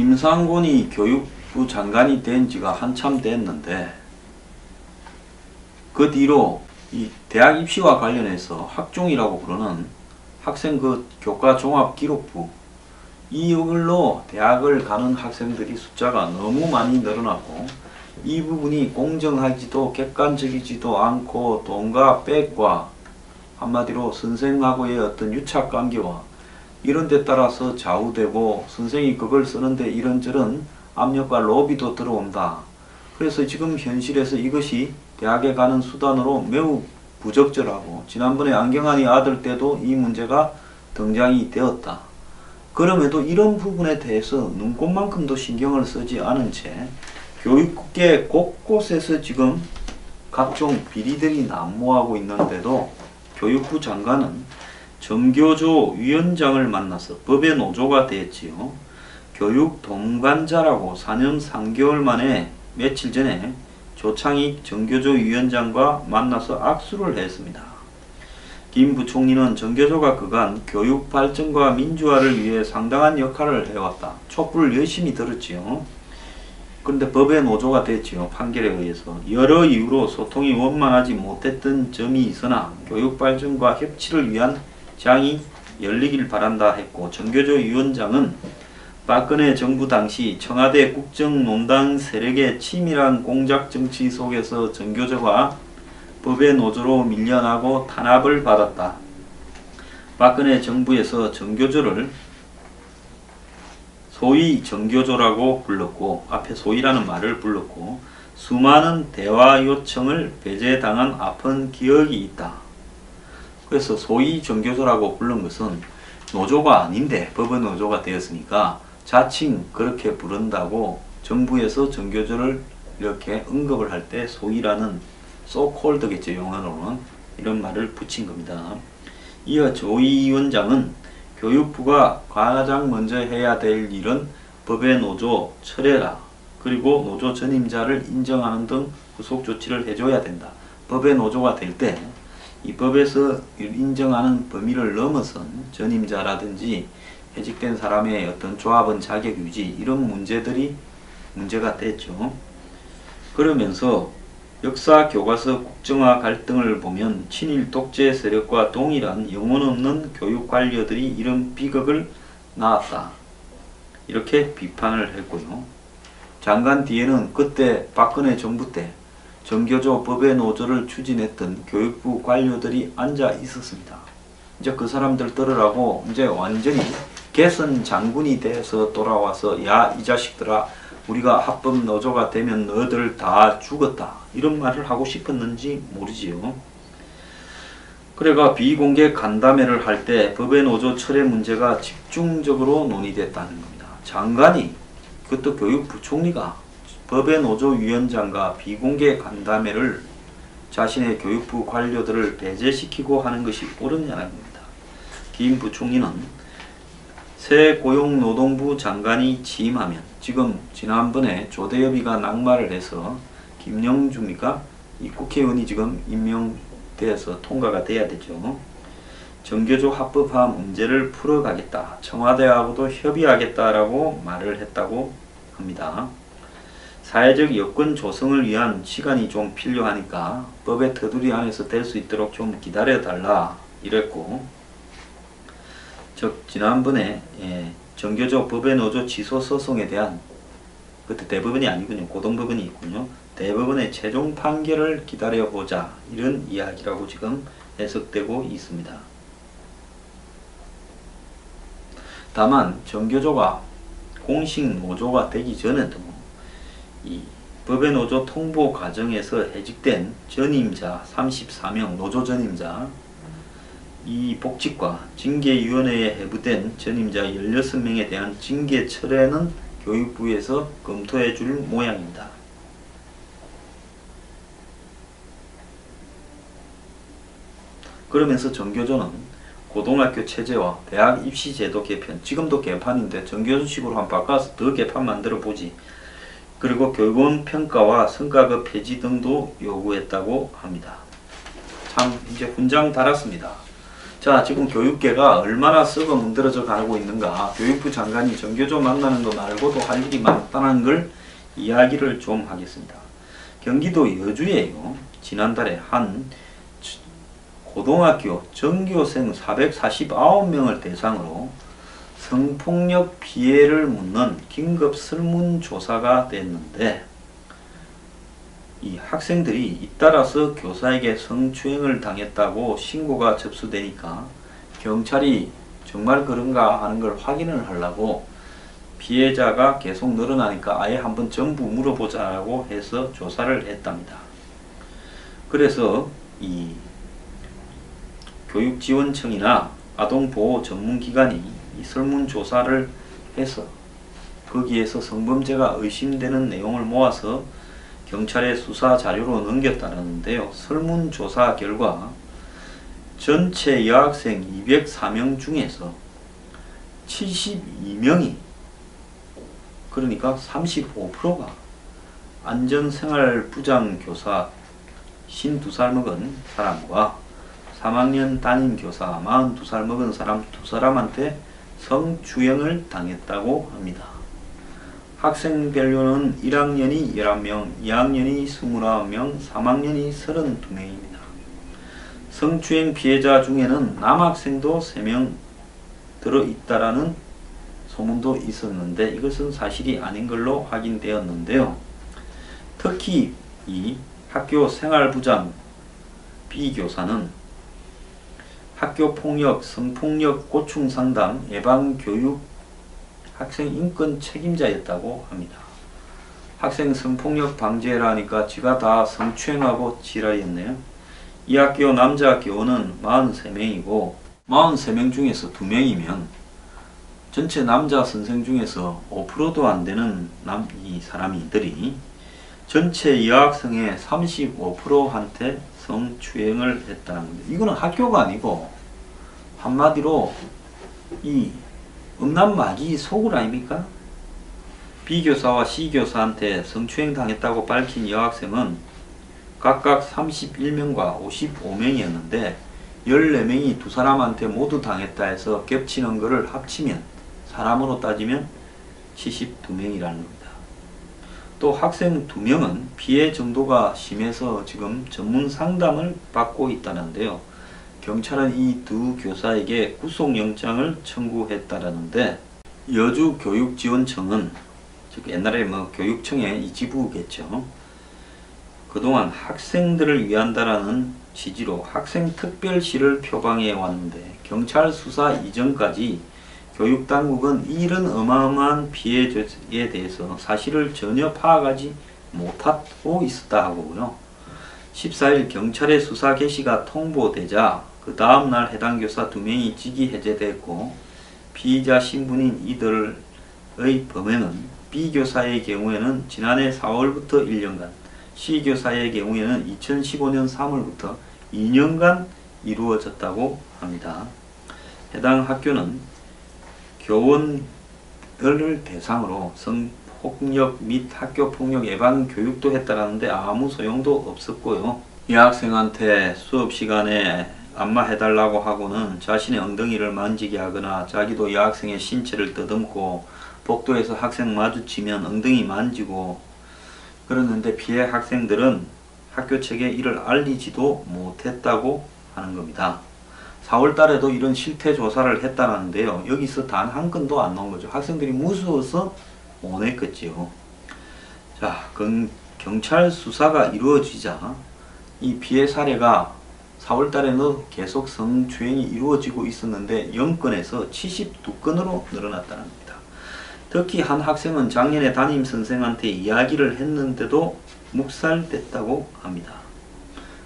김상곤이 교육부 장관이 된 지가 한참 됐는데, 그 뒤로 이 대학 입시와 관련해서 학종이라고 부르는 학생 그 교과 종합 기록부, 이걸로 대학을 가는 학생들이 숫자가 너무 많이 늘어났고, 이 부분이 공정하지도 객관적이지도 않고 돈과 백과 한마디로 선생하고의 어떤 유착관계와 이런 데 따라서 좌우되고, 선생이 그걸 쓰는데 이런저런 압력과 로비도 들어온다. 그래서 지금 현실에서 이것이 대학에 가는 수단으로 매우 부적절하고, 지난번에 안경환이 아들 때도 이 문제가 등장이 되었다. 그럼에도 이런 부분에 대해서 눈꼽만큼도 신경을 쓰지 않은 채 교육계 곳곳에서 지금 각종 비리들이 난무하고 있는데도, 교육부 장관은 정교조 위원장을 만나서 법의 노조가 됐지요. 교육 동반자라고 4년 3개월 만에 며칠 전에 조창익 정교조 위원장과 만나서 악수를 했습니다. 김 부총리는 정교조가 그간 교육 발전과 민주화를 위해 상당한 역할을 해왔다. 촛불을 열심히 들었지요. 그런데 법의 노조가 됐지요. 판결에 의해서. 여러 이유로 소통이 원만하지 못했던 점이 있으나 교육 발전과 협치를 위한 장이 열리길 바란다 했고, 정교조 위원장은 박근혜 정부 당시 청와대 국정농단 세력의 치밀한 공작 정치 속에서 정교조가 법의 노조로 밀려나고 탄압을 받았다. 박근혜 정부에서 정교조를 소위 정교조라고 불렀고, 앞에 소위라는 말을 불렀고, 수많은 대화 요청을 배제당한 아픈 기억이 있다. 그래서 소위 정교조라고 부른 것은 노조가 아닌데 법의 노조가 되었으니까 자칭 그렇게 부른다고 정부에서 정교조를 이렇게 언급을 할 때 소위라는 소콜드겠죠, 영어로는. 이런 말을 붙인 겁니다. 이어 조 위원장은 교육부가 가장 먼저 해야 될 일은 법의 노조 철회라, 그리고 노조 전임자를 인정하는 등 후속 조치를 해줘야 된다. 법의 노조가 될 때 이 법에서 인정하는 범위를 넘어선 전임자라든지 해직된 사람의 어떤 조합원 자격 유지, 이런 문제가 됐죠. 그러면서 역사 교과서 국정화 갈등을 보면 친일 독재 세력과 동일한 영혼 없는 교육 관료들이 이런 비극을 낳았다. 이렇게 비판을 했고요. 장관 뒤에는 그때 박근혜 정부 때 정교조 법의 노조를 추진했던 교육부 관료들이 앉아 있었습니다. 이제 그 사람들 들으라고 이제 완전히 개선 장군이 돼서 돌아와서, 야, 이 자식들아, 우리가 합법 노조가 되면 너희들 다 죽었다, 이런 말을 하고 싶었는지 모르지요. 그래가 비공개 간담회를 할 때 법의 노조 철회 문제가 집중적으로 논의됐다는 겁니다. 장관이, 그것도 교육부총리가 법의 노조 위원장과 비공개 간담회를 자신의 교육부 관료들을 배제시키고 하는 것이 옳으냐는 겁니다. 김 부총리는 새 고용노동부 장관이 취임하면, 지금 지난번에 조대엽이가 낙마를 해서 김영주가 이 국회의원이 지금 임명되어서 통과가 돼야 되죠. 정교조 합법화 문제를 풀어가겠다, 청와대하고도 협의하겠다라고 말을 했다고 합니다. 사회적 여건 조성을 위한 시간이 좀 필요하니까 법의 테두리 안에서 될 수 있도록 좀 기다려달라, 이랬고, 즉 지난번에 정교조 법의 노조 취소 소송에 대한, 그때 대법원이 아니군요, 고등법원이 있군요, 대법원의 최종 판결을 기다려보자, 이런 이야기라고 지금 해석되고 있습니다. 다만 정교조가 공식 노조가 되기 전에도 이 법의 노조 통보 과정에서 해직된 전임자 34명, 노조 전임자, 이 복직과 징계위원회에 회부된 전임자 16명에 대한 징계 철회는 교육부에서 검토해 줄 모양입니다. 그러면서 정교조는 고등학교 체제와 대학 입시 제도 개편, 지금도 개판인데 정교조식으로 한번 바꿔서 더 개판 만들어 보지, 그리고 교육원 평가와 성과급 폐지 등도 요구했다고 합니다. 참 이제 훈장 달았습니다. 자, 지금 교육계가 얼마나 썩어 문드러져 가고 있는가. 교육부 장관이 전교조 만나는 거 말고도 할 일이 많다는 걸 이야기를 좀 하겠습니다. 경기도 여주에요. 지난달에 한 고등학교 전교생 449명을 대상으로 성폭력 피해를 묻는 긴급 설문조사가 됐는데, 이 학생들이 잇따라서 교사에게 성추행을 당했다고 신고가 접수되니까 경찰이 정말 그런가 하는 걸 확인을 하려고 피해자가 계속 늘어나니까 아예 한번 전부 물어보자고 해서 조사를 했답니다. 그래서 이 교육지원청이나 아동보호 전문기관이 이 설문조사를 해서 거기에서 성범죄가 의심되는 내용을 모아서 경찰에 수사 자료로 넘겼다는데요. 설문조사 결과 전체 여학생 204명 중에서 72명이, 그러니까 35%가 안전생활부장 교사 52살 먹은 사람과 3학년 담임 교사 42살 먹은 사람 2사람한테 성추행을 당했다고 합니다. 학생별로는 1학년이 11명, 2학년이 29명, 3학년이 32명입니다. 성추행 피해자 중에는 남학생도 3명 들어있다라는 소문도 있었는데 이것은 사실이 아닌 걸로 확인되었는데요. 특히 이 학교 생활부장 B교사는 학교폭력, 성폭력 고충상담, 예방교육, 학생 인권 책임자였다고 합니다. 학생 성폭력 방지해라니까 지가 다 성추행하고 지랄이었네요. 이 학교 남자 교원은 43명이고 43명 중에서 2명이면 전체 남자 선생 중에서 5%도 안 되는 이 사람이들이 전체 여학생의 35%한테 성추행을 했다는 겁니다. 이거는 학교가 아니고 한마디로 이 음란마귀 소굴 아닙니까? B교사와 C교사한테 성추행 당했다고 밝힌 여학생은 각각 31명과 55명이었는데 14명이 2사람한테 모두 당했다 해서 겹치는 것을 합치면 사람으로 따지면 72명이라는 겁니다. 또 학생 2명은 피해 정도가 심해서 지금 전문 상담을 받고 있다는데요. 경찰은 이 2 교사에게 구속영장을 청구했다라는데, 여주교육지원청은 즉 옛날에 교육청의 이 지부겠죠. 그동안 학생들을 위한다라는 취지로 학생특별시를 표방해 왔는데 경찰 수사 이전까지 교육당국은 이런 어마어마한 피해에 대해서 사실을 전혀 파악하지 못하고 있었다 하고요. 14일 경찰의 수사 개시가 통보되자 그 다음날 해당 교사 2명이 직위 해제됐고, 피의자 신분인 이들의 범행은 B교사의 경우에는 지난해 4월부터 1년간, C교사의 경우에는 2015년 3월부터 2년간 이루어졌다고 합니다. 해당 학교는 교원을 대상으로 성폭력 및 학교폭력 예방 교육도 했다라는데 아무 소용도 없었고요. 여학생한테 수업 시간에 안마해달라고 하고는 자신의 엉덩이를 만지게 하거나 자기도 여학생의 신체를 더듬고 복도에서 학생 마주치면 엉덩이 만지고 그러는데 피해 학생들은 학교 측에 이를 알리지도 못했다고 하는 겁니다. 4월 달에도 이런 실태 조사를 했다는데요. 여기서 단 한 건도 안 나온 거죠. 학생들이 무서워서 못 했겠지요. 자, 경찰 수사가 이루어지자 이 피해 사례가 4월 달에는 계속 성추행이 이루어지고 있었는데 0건에서 72건으로 늘어났다는 겁니다. 특히 한 학생은 작년에 담임 선생한테 이야기를 했는데도 묵살됐다고 합니다.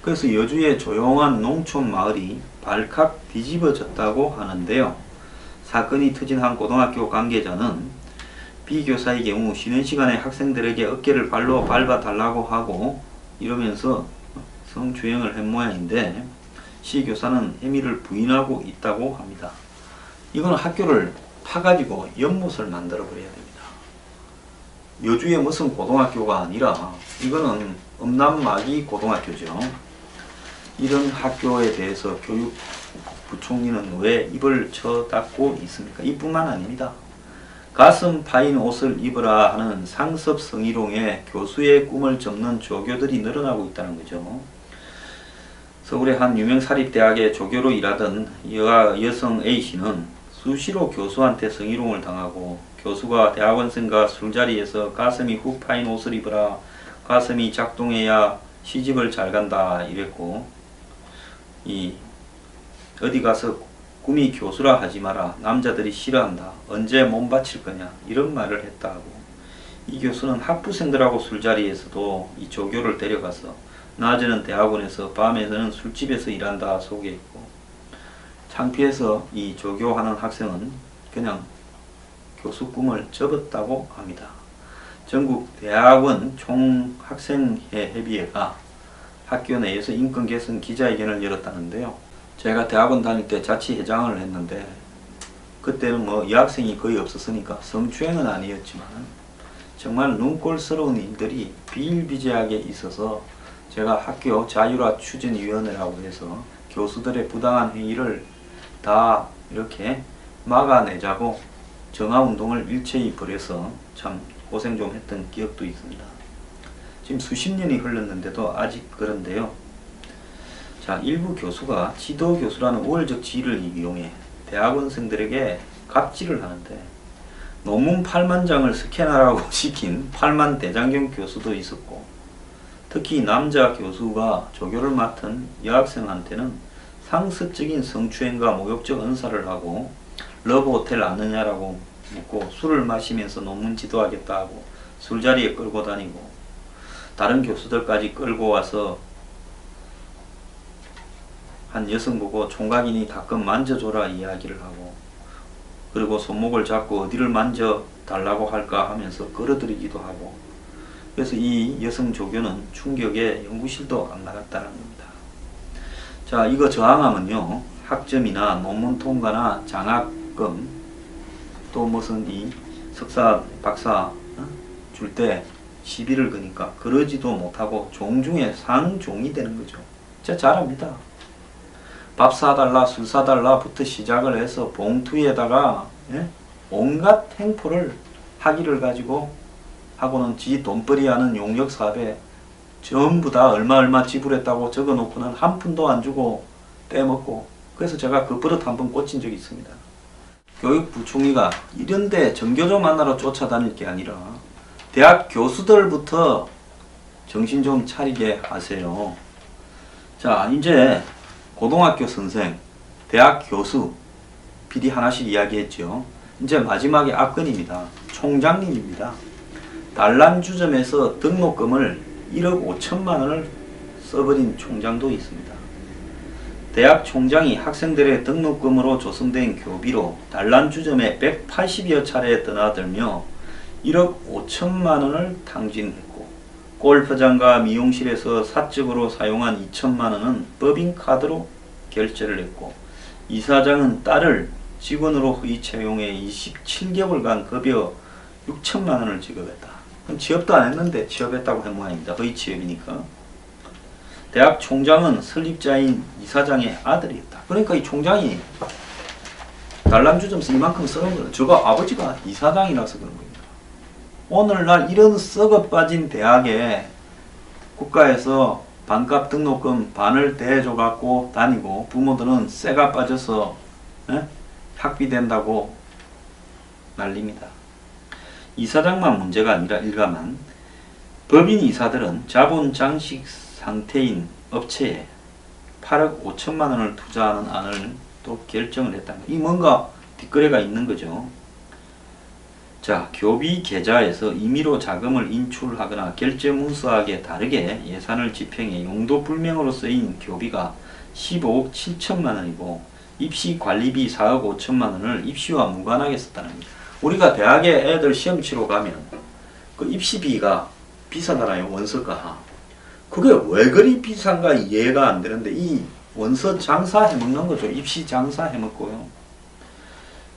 그래서 여주의 조용한 농촌 마을이 발칵 뒤집어졌다고 하는데요. 사건이 터진 한 고등학교 관계자는 B교사의 경우 쉬는 시간에 학생들에게 어깨를 발로 밟아달라고 하고 이러면서 성추행을 한 모양인데 C교사는 혐의를 부인하고 있다고 합니다. 이건 학교를 파가지고 연못을 만들어 버려야 됩니다. 여주의 무슨 고등학교가 아니라 이거는 음란마귀 고등학교죠. 이런 학교에 대해서 교육 부총리는 왜 입을 쳐닫고 있습니까? 이뿐만 아닙니다. 가슴 파인 옷을 입으라 하는 상습 성희롱에 교수의 꿈을 접는 조교들이 늘어나고 있다는 거죠. 서울의 한 유명 사립대학의 조교로 일하던 여성 A씨는 수시로 교수한테 성희롱을 당하고 교수가 대학원생과 술자리에서 가슴이 훅 파인 옷을 입으라, 가슴이 작동해야 시집을 잘 간다 이랬고, 어디 가서 꿈이 교수라 하지 마라, 남자들이 싫어한다, 언제 몸 바칠 거냐 이런 말을 했다고. 이 교수는 학부생들하고 술자리에서도 이 조교를 데려가서 낮에는 대학원에서 밤에는 술집에서 일한다 소개했고, 창피해서 이 조교하는 학생은 그냥 교수 꿈을 접었다고 합니다. 전국 대학원 총학생회 협의회가 학교 내에서 인권 개선 기자회견을 열었다는데요. 제가 대학원 다닐 때 자치회장을 했는데 그때는 뭐 여학생이 거의 없었으니까 성추행은 아니었지만 정말 눈꼴스러운 일들이 비일비재하게 있어서 제가 학교 자율화 추진위원회라고 해서 교수들의 부당한 행위를 다 이렇게 막아내자고 정화운동을 일체히 벌여서 참 고생 좀 했던 기억도 있습니다. 지금 수십 년이 흘렀는데도 아직 그런데요. 자, 일부 교수가 지도교수라는 우월적 지위를 이용해 대학원생들에게 갑질을 하는데 논문 8만 장을 스캔하라고 시킨 8만 대장경 교수도 있었고, 특히 남자 교수가 조교를 맡은 여학생한테는 상습적인 성추행과 모욕적 언사를 하고 러브 호텔 아느냐라고 묻고 술을 마시면서 논문 지도하겠다 하고 술자리에 끌고 다니고, 다른 교수들까지 끌고 와서 한 여성 보고 총각이니 가끔 만져줘라 이야기를 하고, 그리고 손목을 잡고 어디를 만져 달라고 할까 하면서 끌어들이기도 하고, 그래서 이 여성 조교는 충격에 연구실도 안 나갔다는 겁니다. 자, 이거 저항하면요, 학점이나 논문 통과나 장학금, 또 무슨 이 석사 박사 줄 때 시비를 거니까 그러지도 못하고 종중에 상종이 되는 거죠. 진짜 잘합니다. 밥 사달라 술 사달라부터 시작을 해서 봉투에다가 온갖 행포를 학위를 가지고 하고는 지 돈벌이 하는 용역 사업에 전부 다 얼마 지불했다고 적어놓고는 한 푼도 안 주고 떼먹고, 그래서 제가 그 버릇 한번 꽂힌 적이 있습니다. 교육부총리가 이런데 전교조 만나러 쫓아다닐 게 아니라 대학 교수들부터 정신 좀 차리게 하세요. 자, 이제 고등학교 선생, 대학 교수, 비리 하나씩 이야기했죠. 이제 마지막에 압권입니다. 총장님입니다. 단란주점에서 등록금을 1억 5천만 원을 써버린 총장도 있습니다. 대학 총장이 학생들의 등록금으로 조성된 교비로 단란주점에 180여 차례 드나들며 1억 5천만 원을 탕진했고, 골프장과 미용실에서 사적으로 사용한 2천만 원은 법인카드로 결제를 했고, 이사장은 딸을 직원으로 허위 채용해 27개월간 급여 6천만 원을 지급했다. 취업도 안 했는데 취업했다고 한 모양입니다. 허위 취업이니까. 대학 총장은 설립자인 이사장의 아들이었다. 그러니까 이 총장이 단란주점에서 이만큼 썩은 거는 저거 아버지가 이사장이라서 그런 겁니다. 오늘날 이런 썩어 빠진 대학에 국가에서 반값 등록금 반을 대줘 갖고 다니고 부모들은 쇠가 빠져서 학비 된다고 난립니다. 이사장만 문제가 아니라 일가만 법인 이사들은 자본 장식 상태인 업체에 8억 5천만 원을 투자하는 안을 또 결정을 했다는 거예요. 이 뭔가 뒷거래가 있는 거죠. 자, 교비 계좌에서 임의로 자금을 인출하거나 결제 문서하기에 다르게 예산을 집행해 용도 불명으로 쓰인 교비가 15억 7천만 원이고 입시 관리비 4억 5천만 원을 입시와 무관하게 썼다는 겁니다. 우리가 대학에 애들 시험 치러 가면 그 입시비가 비싸잖아요. 원서가. 그게 왜 그리 비싼가 이해가 안 되는데 이 원서 장사 해먹는 거죠. 입시 장사 해먹고요.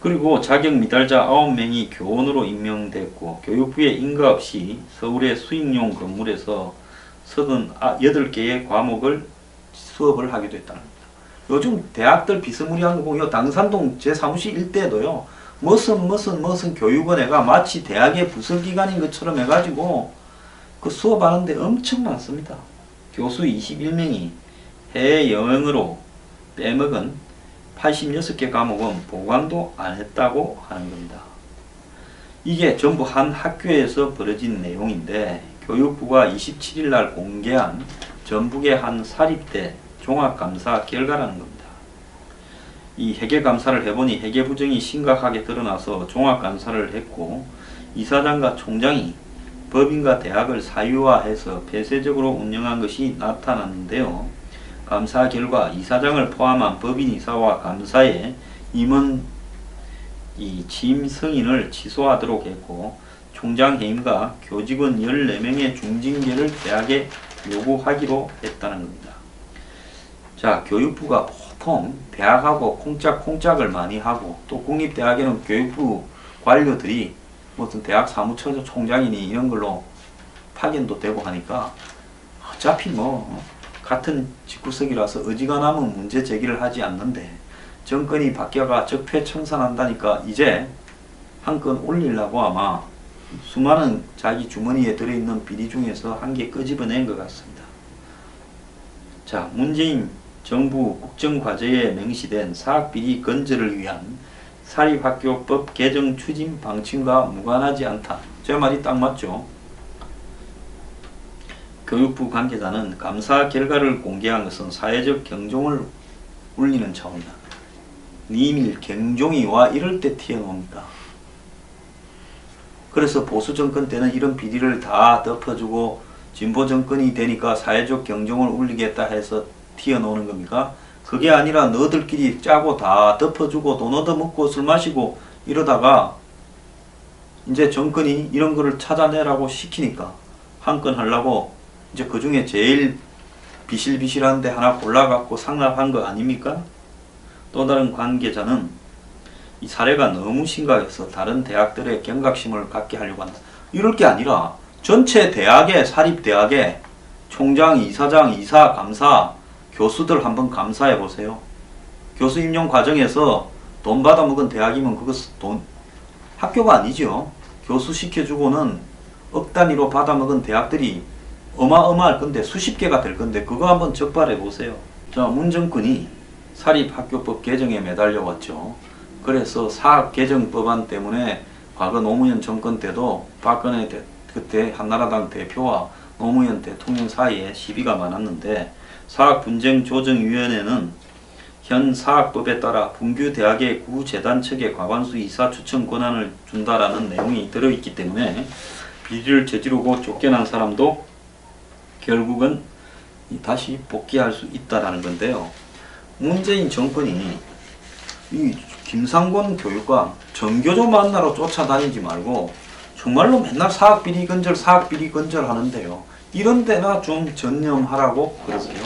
그리고 자격 미달자 9명이 교원으로 임명됐고 교육부의 인가 없이 서울의 수익용 건물에서 38개의 과목을 수업을 하기도 했다는 겁니다. 요즘 대학들 비스무리한 거 보면 당산동 제 사무실 일대에도요. 무슨 교육원회가 마치 대학의 부서기관인 것처럼 해가지고 그 수업하는데 엄청 많습니다. 교수 21명이 해외 여행으로 빼먹은 86개 과목은 보강도 안 했다고 하는 겁니다. 이게 전부 한 학교에서 벌어진 내용인데 교육부가 27일 날 공개한 전북의 한 사립대 종합감사 결과라는 겁니다. 이 회계감사를 해보니 회계 부정이 심각하게 드러나서 종합감사를 했고 이사장과 총장이 법인과 대학을 사유화해서 폐쇄적으로 운영한 것이 나타났는데요. 감사 결과 이사장을 포함한 법인 이사와 감사의 임원 취임 승인을 취소하도록 했고 총장 해임과 교직원 14명의 중징계를 대학에 요구하기로 했다는 겁니다. 자, 교육부가 보통 대학하고 콩짝콩짝을 많이 하고 또 국립대학에는 교육부 관료들이 무슨 대학 사무처 총장이니 이런 걸로 파견도 되고 하니까 어차피 뭐 같은 집구석이라서 어지간하면 문제 제기를 하지 않는데 정권이 바뀌어가 적폐청산한다니까 이제 한 건 올리려고 아마 수많은 자기 주머니에 들어있는 비리 중에서 한 개 끄집어낸 것 같습니다. 자, 문재인 정부 국정과제에 명시된 사학비리 건절을 위한 사립학교법 개정 추진 방침과 무관하지 않다. 제 말이 딱 맞죠? 교육부 관계자는 감사 결과를 공개한 것은 사회적 경종을 울리는 차원이다. 니밀 경종이 와 이럴 때 튀어나옵니까? 그래서 보수 정권 때는 이런 비리를 다 덮어주고 진보 정권이 되니까 사회적 경종을 울리겠다 해서 튀어나오는 겁니까? 그게 아니라 너들끼리 짜고 다 덮어주고 돈 얻어먹고 술 마시고 이러다가 이제 정권이 이런 거를 찾아내라고 시키니까 한 건 하려고 이제 그 중에 제일 비실비실한데 하나 골라갖고 상납한 거 아닙니까? 또 다른 관계자는 이 사례가 너무 심각해서 다른 대학들의 경각심을 갖게 하려고 한다. 이럴 게 아니라 전체 대학에 사립대학에 총장, 이사장, 이사, 감사, 교수들 한번 감사해 보세요. 교수 임용 과정에서 돈 받아먹은 대학이면 그거 돈 학교가 아니죠. 교수 시켜주고는 억 단위로 받아먹은 대학들이 어마어마할 건데 수십 개가 될 건데 그거 한번 적발해 보세요. 자, 문정권이 사립학교법 개정에 매달려 왔죠. 그래서 사학개정법안 때문에 과거 노무현 정권 때도 박근혜 그때 한나라당 대표와 노무현 대통령 사이에 시비가 많았는데 사학분쟁조정위원회는 현 사학법에 따라 분규대학의 구재단 측에 과반수 이사 추천 권한을 준다라는 내용이 들어있기 때문에 비리를 저지르고 쫓겨난 사람도 결국은 다시 복귀할 수 있다라는 건데요. 문재인 정권이 이 김상곤 교육감 정교조 만나러 쫓아다니지 말고 정말로 맨날 사학비리 건절 하는데요. 이런 데나 좀 전념하라고 그러세요.